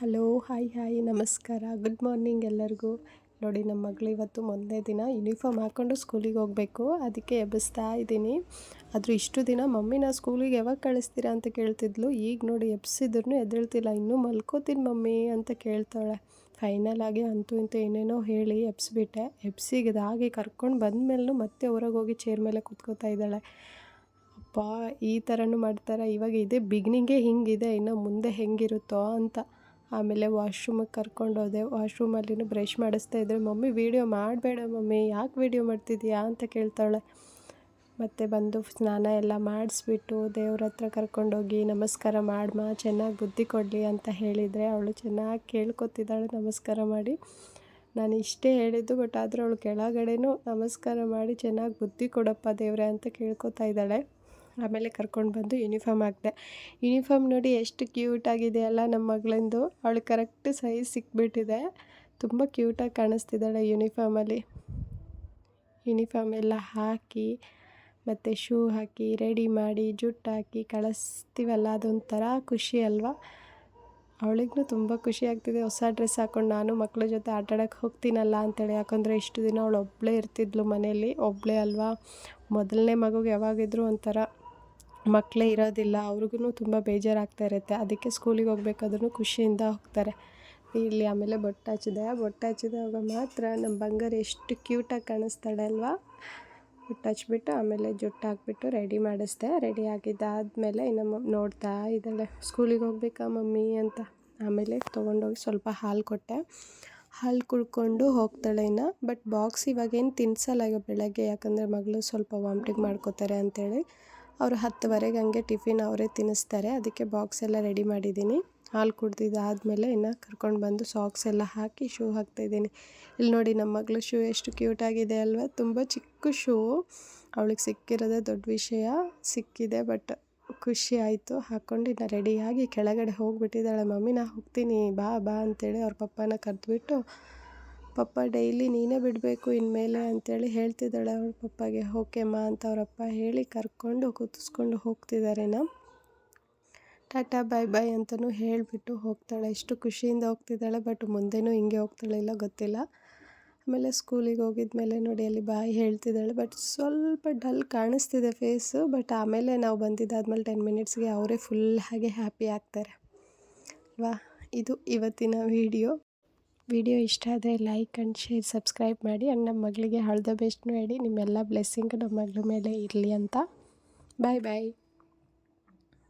Hello, hi ನಮಸ್ಕಾರ, good morning ಎಲ್ಲರಿಗೂ. ನೋಡಿ, ನಮ್ಮ ಮಗಳು ಇವತ್ತು ಮೊದಲನೇ ದಿನ ಯೂನಿಫಾರ್ಮ್ ಹಾಕ್ಕೊಂಡು ಸ್ಕೂಲಿಗೆ ಹೋಗಬೇಕು. ಅದಕ್ಕೆ ಎಬ್ಬಿಸ್ತಾ ಇದ್ದೀನಿ. ಆದರೂ ಇಷ್ಟು ದಿನ ಮಮ್ಮಿನ ಸ್ಕೂಲಿಗೆ ಯಾವಾಗ ಕಳಿಸ್ತೀರಾ ಅಂತ ಕೇಳ್ತಿದ್ಲು. ಈಗ ನೋಡಿ ಎಬ್ಸಿದ್ರೂ ಎದ್ದೇಳ್ತಿಲ್ಲ. ಇನ್ನೂ ಮಲ್ಕೋತೀನಿ ಮಮ್ಮಿ ಅಂತ ಕೇಳ್ತಾಳೆ. ಫೈನಲ್ ಆಗಿ ಅಂತೂ ಇಂತೂ ಏನೇನೋ ಹೇಳಿ ಎಬ್ಸಿಬಿಟ್ಟೆ. ಎಬ್ಸಿದಾಗಿ ಕರ್ಕೊಂಡು ಬಂದಮೇಲೂ ಮತ್ತೆ ಹೊರಗೆ ಹೋಗಿ ಚೇರ್ ಮೇಲೆ ಕೂತ್ಕೋತಾ ಇದ್ದಾಳೆ. ಅಪ್ಪ, ಈ ಥರನೂ ಮಾಡ್ತಾರೆ. ಇವಾಗ ಇದೇ ಬಿಗಿನಿಂಗೇ ಹಿಂಗಿದೆ, ಇನ್ನು ಮುಂದೆ ಹೆಂಗಿರುತ್ತೋ ಅಂತ. ಆಮೇಲೆ ವಾಶ್ರೂಮಿಗೆ ಕರ್ಕೊಂಡೋದೆ. ವಾಶ್ರೂಮಲ್ಲಿನೂ ಬ್ರಷ್ ಮಾಡಿಸ್ತಾ ಇದ್ದರೆ, ಮಮ್ಮಿ ವೀಡಿಯೋ ಮಾಡಬೇಡ ಮಮ್ಮಿ, ಯಾಕೆ ವೀಡಿಯೋ ಮಾಡ್ತಿದ್ದೀಯಾ ಅಂತ ಕೇಳ್ತಾಳೆ. ಮತ್ತು ಬಂದು ಸ್ನಾನ ಎಲ್ಲ ಮಾಡಿಸ್ಬಿಟ್ಟು ದೇವ್ರ ಹತ್ರ ಕರ್ಕೊಂಡೋಗಿ ನಮಸ್ಕಾರ ಮಾಡಮ್ಮ, ಚೆನ್ನಾಗಿ ಬುದ್ಧಿ ಕೊಡಲಿ ಅಂತ ಹೇಳಿದರೆ ಅವಳು ಚೆನ್ನಾಗಿ ಕೇಳ್ಕೊತಿದ್ದಾಳೆ ನಮಸ್ಕಾರ ಮಾಡಿ. ನಾನು ಇಷ್ಟೇ ಹೇಳಿದ್ದು, ಬಟ್ ಆದರೂ ಅವಳು ಕೆಳಗಡೆನೂ ನಮಸ್ಕಾರ ಮಾಡಿ ಚೆನ್ನಾಗಿ ಬುದ್ಧಿ ಕೊಡಪ್ಪ ದೇವ್ರೆ ಅಂತ ಕೇಳ್ಕೊತಾ ಇದ್ದಾಳೆ. ಆಮೇಲೆ ಕರ್ಕೊಂಡು ಬಂದು ಯೂನಿಫಾರ್ಮ್ ಹಾಕಿದೆ. ಯೂನಿಫಾರ್ಮ್ ನೋಡಿ ಎಷ್ಟು ಕ್ಯೂಟಾಗಿದೆ ಅಲ್ಲ ನಮ್ಮ ಮಗಳಿಂದು. ಅವಳು ಕರೆಕ್ಟ್ ಸೈಜ್ ಸಿಕ್ಬಿಟ್ಟಿದೆ. ತುಂಬ ಕ್ಯೂಟಾಗಿ ಕಾಣಿಸ್ತಿದ್ದಾಳೆ ಯೂನಿಫಾರ್ಮಲ್ಲಿ. ಯೂನಿಫಾರ್ಮ್ ಎಲ್ಲ ಹಾಕಿ ಮತ್ತು ಶೂ ಹಾಕಿ ರೆಡಿ ಮಾಡಿ ಜುಟ್ಟು ಹಾಕಿ ಕಳಿಸ್ತೀವಲ್ಲ, ಅದೊಂಥರ ಖುಷಿ ಅಲ್ವಾ. ಅವಳಿಗೂ ತುಂಬ ಖುಷಿ ಆಗ್ತಿದೆ. ಹೊಸ ಡ್ರೆಸ್ ಹಾಕ್ಕೊಂಡು ನಾನು ಮಕ್ಕಳ ಜೊತೆ ಆಟಾಡೋಕ್ಕೆ ಹೋಗ್ತೀನಲ್ಲ ಅಂತೇಳಿ. ಯಾಕಂದರೆ ಇಷ್ಟು ದಿನ ಅವಳು ಒಬ್ಬಳೇ ಇರ್ತಿದ್ಲು ಮನೆಯಲ್ಲಿ. ಒಬ್ಬಳೇ ಅಲ್ವಾ, ಮೊದಲನೇ ಮಗುಗೆ ಯಾವಾಗಿದ್ರೂ ಒಂಥರ ಮಕ್ಕಳೇ ಇರೋದಿಲ್ಲ. ಅವ್ರಿಗೂ ತುಂಬ ಬೇಜಾರಾಗ್ತಾ ಇರುತ್ತೆ. ಅದಕ್ಕೆ ಸ್ಕೂಲಿಗೆ ಹೋಗ್ಬೇಕಾದ್ರೂ ಖುಷಿಯಿಂದ ಹೋಗ್ತಾರೆ. ಇಲ್ಲಿ ಆಮೇಲೆ ಬೊಟ್ಟು ಹಚ್ಚಿದಾಗ ಮಾತ್ರ ನಮ್ಮ ಬಂಗಾರ ಎಷ್ಟು ಕ್ಯೂಟಾಗಿ ಕಾಣಿಸ್ತಾಳೆ ಅಲ್ವಾ. ಬೊಟ್ಟು ಹಚ್ಬಿಟ್ಟು ಆಮೇಲೆ ಜುಟ್ಟು ಹಾಕ್ಬಿಟ್ಟು ರೆಡಿ ಮಾಡಿಸ್ದೆ. ರೆಡಿ ಆಗಿದ್ದಾದಮೇಲೆ ಇನ್ನು ನೋಡ್ತಾ ಇದ್ದಾಳೆ, ಸ್ಕೂಲಿಗೆ ಹೋಗ್ಬೇಕಾ ಮಮ್ಮಿ ಅಂತ. ಆಮೇಲೆ ತೊಗೊಂಡೋಗಿ ಸ್ವಲ್ಪ ಹಾಲು ಕೊಟ್ಟೆ. ಹಾಲು ಕುಡ್ಕೊಂಡು ಹೋಗ್ತಾಳೆ ಇನ್ನು. ಬಟ್ ಬಾಕ್ಸ್ ಇವಾಗೇನು ತಿನ್ನಿಸಲ್ಲ ಈಗ ಬೆಳಗ್ಗೆ, ಯಾಕಂದರೆ ಮಗಳು ಸ್ವಲ್ಪ ವಾಮಿಟಿಂಗ್ ಮಾಡ್ಕೋತಾರೆ ಅಂಥೇಳಿ. ಅವರು 10:15 ಹಂಗೆ ಟಿಫಿನ್ ಅವರೇ ತಿನ್ನಿಸ್ತಾರೆ. ಅದಕ್ಕೆ ಬಾಕ್ಸ್ ಎಲ್ಲ ರೆಡಿ ಮಾಡಿದ್ದೀನಿ. ಹಾಲು ಕುಡ್ದಿದ್ದಾದಮೇಲೆ ಇನ್ನು ಕರ್ಕೊಂಡು ಬಂದು ಸಾಕ್ಸ್ ಎಲ್ಲ ಹಾಕಿ ಶೂ ಹಾಕ್ತಾಯಿದ್ದೀನಿ. ಇಲ್ಲಿ ನೋಡಿ, ನಮ್ಮ ಮಗಳು ಶೂ ಎಷ್ಟು ಕ್ಯೂಟಾಗಿದೆ ಅಲ್ವಾ. ತುಂಬ ಚಿಕ್ಕ ಶೂ. ಅವಳಿಗೆ ಸಿಕ್ಕಿರೋದೇ ದೊಡ್ಡ ವಿಷಯ. ಸಿಕ್ಕಿದೆ, ಬಟ್ ಖುಷಿ ಆಯಿತು. ಹಾಕ್ಕೊಂಡು ಇನ್ನು ರೆಡಿಯಾಗಿ ಕೆಳಗಡೆ ಹೋಗಿಬಿಟ್ಟಿದ್ದಾಳೆ. ಮಮ್ಮಿ ನಾ ಹೋಗ್ತೀನಿ ಬಾ ಅಂತೇಳಿ ಅವ್ರ ಪಪ್ಪನ ಕರೆದ್ಬಿಟ್ಟು, ಪಪ್ಪ ಡೈಲಿ ನೀನೇ ಬಿಡಬೇಕು ಇನ್ಮೇಲೆ ಅಂತೇಳಿ ಹೇಳ್ತಿದ್ದಾಳೆ ಅವ್ರ ಪಪ್ಪಗೆ. ಓಕೆಮ್ಮ ಅಂತ ಅವರಪ್ಪ ಹೇಳಿ ಕರ್ಕೊಂಡು ಕೂತಿಸ್ಕೊಂಡು ಹೋಗ್ತಿದ್ದಾರೇನೋ. ಟಾಟಾ ಬಾಯ್ ಅಂತಲೂ ಹೇಳಿಬಿಟ್ಟು ಹೋಗ್ತಾಳೆ. ಎಷ್ಟು ಖುಷಿಯಿಂದ ಹೋಗ್ತಿದ್ದಾಳೆ. ಬಟ್ ಮುಂದೆನೂ ಹಿಂಗೆ ಹೋಗ್ತಾಳೆ ಇಲ್ಲ ಗೊತ್ತಿಲ್ಲ. ಆಮೇಲೆ ಸ್ಕೂಲಿಗೆ ಹೋಗಿದ್ಮೇಲೆ ನೋಡಿ ಅಲ್ಲಿ ಬಾಯ್ ಹೇಳ್ತಿದ್ದಾಳೆ. ಬಟ್ ಸ್ವಲ್ಪ ಡಲ್ ಕಾಣಿಸ್ತಿದೆ ಫೇಸು. ಬಟ್ ಆಮೇಲೆ ನಾವು ಬಂದಿದ್ದಾದ್ಮೇಲೆ 10 ಮಿನಿಟ್ಸ್ಗೆ ಅವರೇ ಫುಲ್ ಹಾಗೆ ಹ್ಯಾಪಿ ಆಗ್ತಾರೆ ಅಲ್ವಾ. ಇದು ಇವತ್ತಿನ ವಿಡಿಯೋ ಇಷ್ಟ ಆದರೆ ಲೈಕ್ ಆ್ಯಂಡ್ ಶೇರ್ ಸಬ್ಸ್ಕ್ರೈಬ್ ಮಾಡಿ. ಆ್ಯಂಡ್ ನಮ್ಮ ಮಗಳಿಗೆ ಆಲ್ ದ ಬೆಸ್ಟ್ನೂ ಹೇಳಿ. ನಿಮ್ಮೆಲ್ಲ ಬ್ಲೆಸ್ಸಿಂಗ್ ನಮ್ಮ ಮಗಳ ಮೇಲೆ ಇರಲಿ ಅಂತ. ಬಾಯ್.